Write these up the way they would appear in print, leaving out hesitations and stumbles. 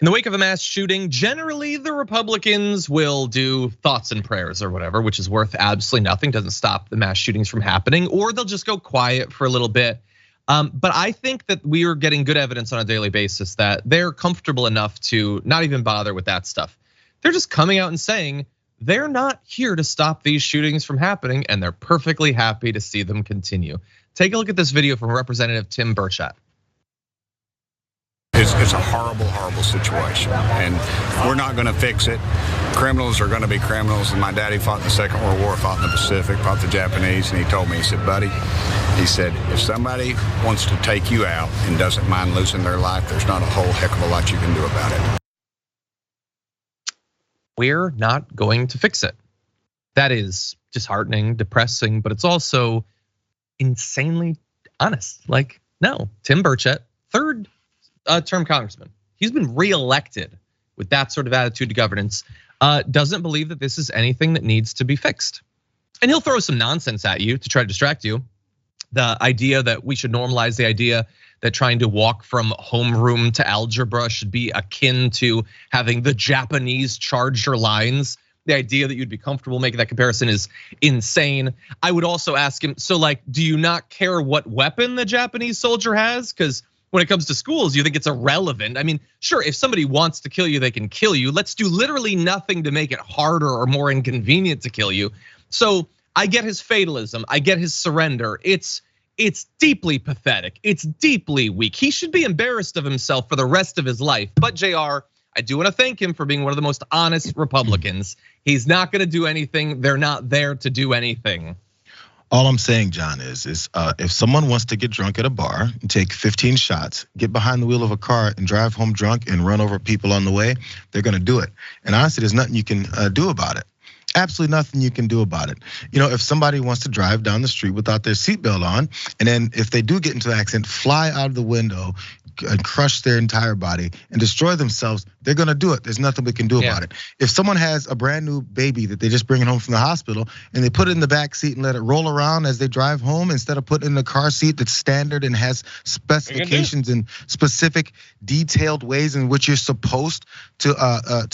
In the wake of a mass shooting, generally the Republicans will do thoughts and prayers or whatever, which is worth absolutely nothing, doesn't stop the mass shootings from happening, or they'll just go quiet for a little bit. But I think that we are getting good evidence on a daily basis that they're comfortable enough to not even bother with that stuff. They're just coming out and saying they're not here to stop these shootings from happening, and they're perfectly happy to see them continue. Take a look at this video from Representative Tim Burchett. It's a horrible, horrible situation, and we're not going to fix it. Criminals are going to be criminals, and my daddy fought in the Second World War, fought in the Pacific, fought the Japanese, and he told me, he said, buddy, he said, if somebody wants to take you out and doesn't mind losing their life, there's not a whole heck of a lot you can do about it. We're not going to fix it. That is disheartening, depressing, but it's also insanely honest. Like, no, Tim Burchett, third term congressman, he's been reelected with that sort of attitude to governance, doesn't believe that this is anything that needs to be fixed. And he'll throw some nonsense at you to try to distract you. The idea that we should normalize the idea that trying to walk from homeroom to algebra should be akin to having the Japanese charge your lines. The idea that you'd be comfortable making that comparison is insane. I would also ask him, so like, do you not care what weapon the Japanese soldier has? Because when it comes to schools, you think it's irrelevant. I mean, sure, if somebody wants to kill you, they can kill you. Let's do literally nothing to make it harder or more inconvenient to kill you. So I get his fatalism, I get his surrender. It's deeply pathetic, it's deeply weak. He should be embarrassed of himself for the rest of his life. But JR, I do want to thank him for being one of the most honest Republicans. He's not gonna do anything, they're not there to do anything. All I'm saying, John, is if someone wants to get drunk at a bar and take 15 shots, get behind the wheel of a car and drive home drunk and run over people on the way, they're gonna do it. And honestly, there's nothing you can do about it. Absolutely nothing you can do about it. You know, if somebody wants to drive down the street without their seatbelt on, and then if they do get into an accident, fly out of the window and crush their entire body and destroy themselves, they're gonna do it. There's nothing we can do about it. If someone has a brand new baby that they just bring home from the hospital and they put it in the back seat and let it roll around as they drive home instead of putting it in the car seat that's standard and has specifications and specific detailed ways in which you're supposed to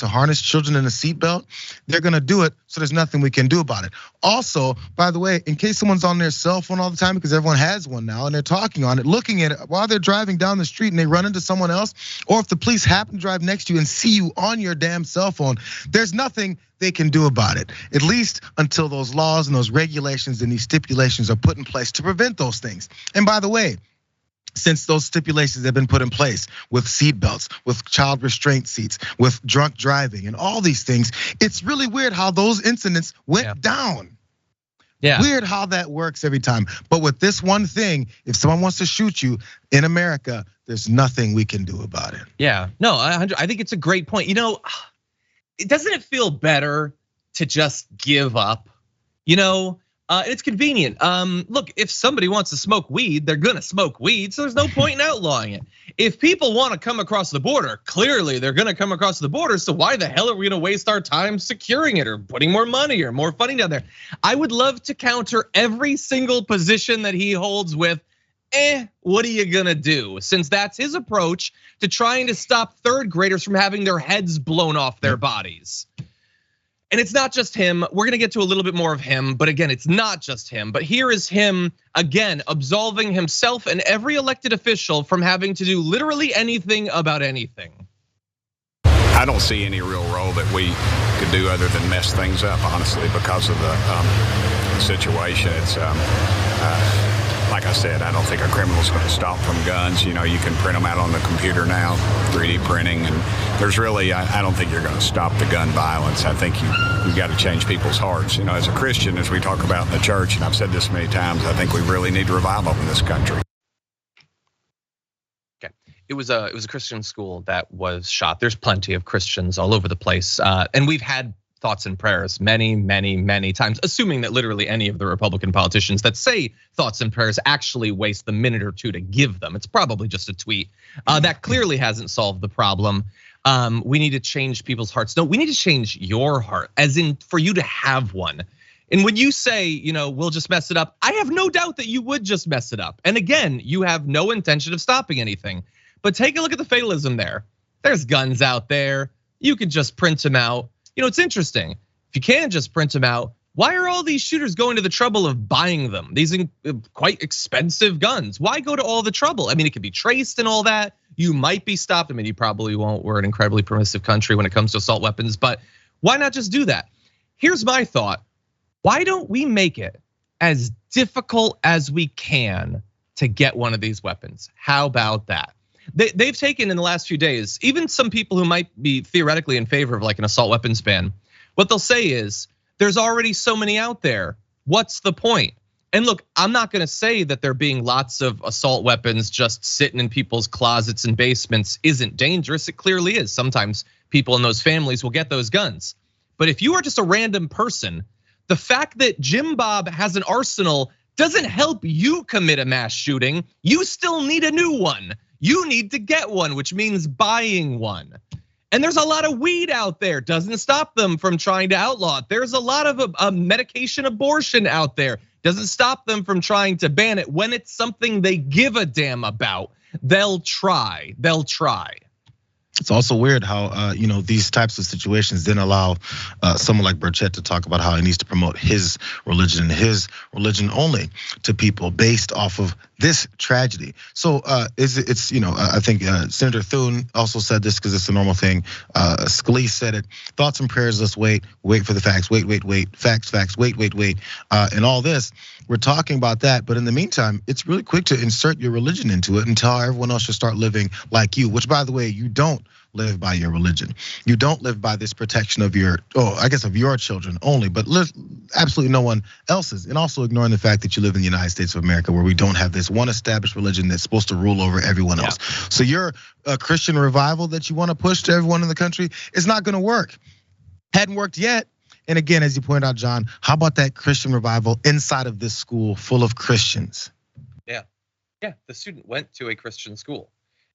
harness children in a seatbelt, they're gonna do it. So there's nothing we can do about it. Also, by the way, in case someone's on their cell phone all the time, because everyone has one now and they're talking on it, looking at it while they're driving down the street and they run into someone else, or if the police happen to drive next to you and see you on your damn cell phone, there's nothing they can do about it. At least until those laws and those regulations and these stipulations are put in place to prevent those things. And by the way, since those stipulations have been put in place with seatbelts, with child restraint seats, with drunk driving and all these things, it's really weird how those incidents went down. Yeah. Weird how that works every time. But with this one thing, if someone wants to shoot you in America, there's nothing we can do about it. Yeah, no, I think it's a great point. You know, doesn't it feel better to just give up? You know, it's convenient. Look, if somebody wants to smoke weed, they're gonna smoke weed, so there's no point in outlawing it. If people want to come across the border, clearly they're gonna come across the border, so why the hell are we gonna waste our time securing it or putting more money or more funding down there? I would love to counter every single position that he holds with, what are you gonna do? Since that's his approach to trying to stop third graders from having their heads blown off their bodies. And it's not just him. We're gonna get to a little bit more of him, but again, it's not just him. But here is him again, absolving himself and every elected official from having to do literally anything about anything. I don't see any real role that we could do other than mess things up, honestly, because of the situation. It's like I said, I don't think a criminal's going to stop from guns. You know, you can print them out on the computer now, 3D printing, and there's really, I don't think you're going to stop the gun violence. I think you've got to change people's hearts. You know, as a Christian, as we talk about in the church, and I've said this many times, I think we really need revival in this country. Okay, it was a Christian school that was shot. There's plenty of Christians all over the place, and we've had thoughts and prayers many times, assuming that literally any of the Republican politicians that say thoughts and prayers actually waste the minute or two to give them. It's probably just a tweet. That clearly hasn't solved the problem. We need to change people's hearts. No, we need to change your heart, as in for you to have one. And when you say, you know, we'll just mess it up, I have no doubt that you would just mess it up. And again, you have no intention of stopping anything. But take a look at the fatalism there. There's guns out there. You could just print them out. It's interesting. If you can just print them out, why are all these shooters going to the trouble of buying them? These quite expensive guns. Why go to all the trouble? I mean, it could be traced and all that. You might be stopped. I mean, you probably won't. We're an incredibly permissive country when it comes to assault weapons, but why not just do that? Here's my thought. Why don't we make it as difficult as we can to get one of these weapons? How about that? They've taken in the last few days, even some people who might be theoretically in favor of like an assault weapons ban, what they'll say is, there's already so many out there. What's the point? And look, I'm not gonna say that there being lots of assault weapons just sitting in people's closets and basements isn't dangerous. It clearly is. Sometimes people in those families will get those guns. But if you are just a random person, the fact that Jim Bob has an arsenal doesn't help you commit a mass shooting. You still need a new one. You need to get one, which means buying one. And there's a lot of weed out there, doesn't stop them from trying to outlaw it. There's a lot of medication abortion out there, doesn't stop them from trying to ban it. When it's something they give a damn about, they'll try. It's also weird how these types of situations then allow someone like Burchett to talk about how he needs to promote his religion only to people based off of this tragedy. So I think Senator Thune also said this because it's a normal thing. Scalise said it. Thoughts and prayers. Let's wait for the facts. Wait. Facts. Wait. And all this, we're talking about that. But in the meantime, it's really quick to insert your religion into it and tell everyone else should start living like you. Which, by the way, you don't live by your religion. You don't live by this protection of your children only, but absolutely no one else's. And also ignoring the fact that you live in the United States of America, where we don't have this one established religion that's supposed to rule over everyone else. So your Christian revival that you want to push to everyone in the country is not going to work. Hadn't worked yet. And again, as you pointed out, John, how about that Christian revival inside of this school full of Christians? Yeah, the student went to a Christian school.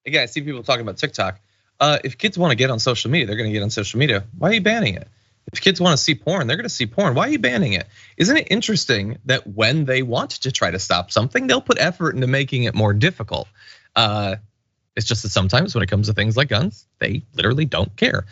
Again, I see people talking about TikTok. If kids want to get on social media, they're going to get on social media. Why are you banning it? If kids want to see porn, they're going to see porn. Why are you banning it? Isn't it interesting that when they want to try to stop something, they'll put effort into making it more difficult? It's just that sometimes when it comes to things like guns, they literally don't care.